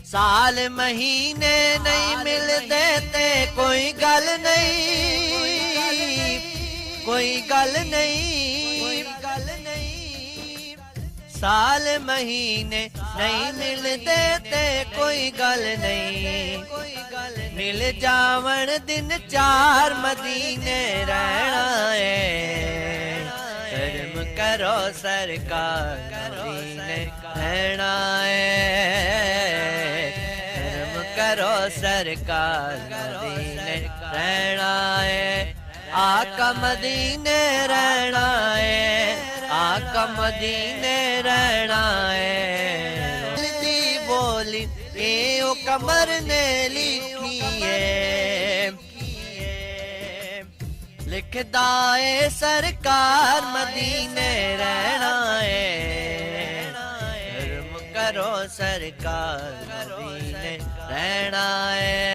साल महीने नहीं मिलते ते कोई गल नहीं, कोई गल नहीं, साल महीने नहीं मिलते ते कोई गल नहीं। मिल जावन दिन चार मदीने रहना है, कर्म करो सरकार मदीने रहना है, कर्म करो सरकार मदीने रहना है। आका मदीने रहना है, आका मदीने रहना है। दी बोली ए ओ कमर ने लिखी है, लिखदा है सरकार मदीने रहना है, कर्म करो सरकार मदीने रहना है।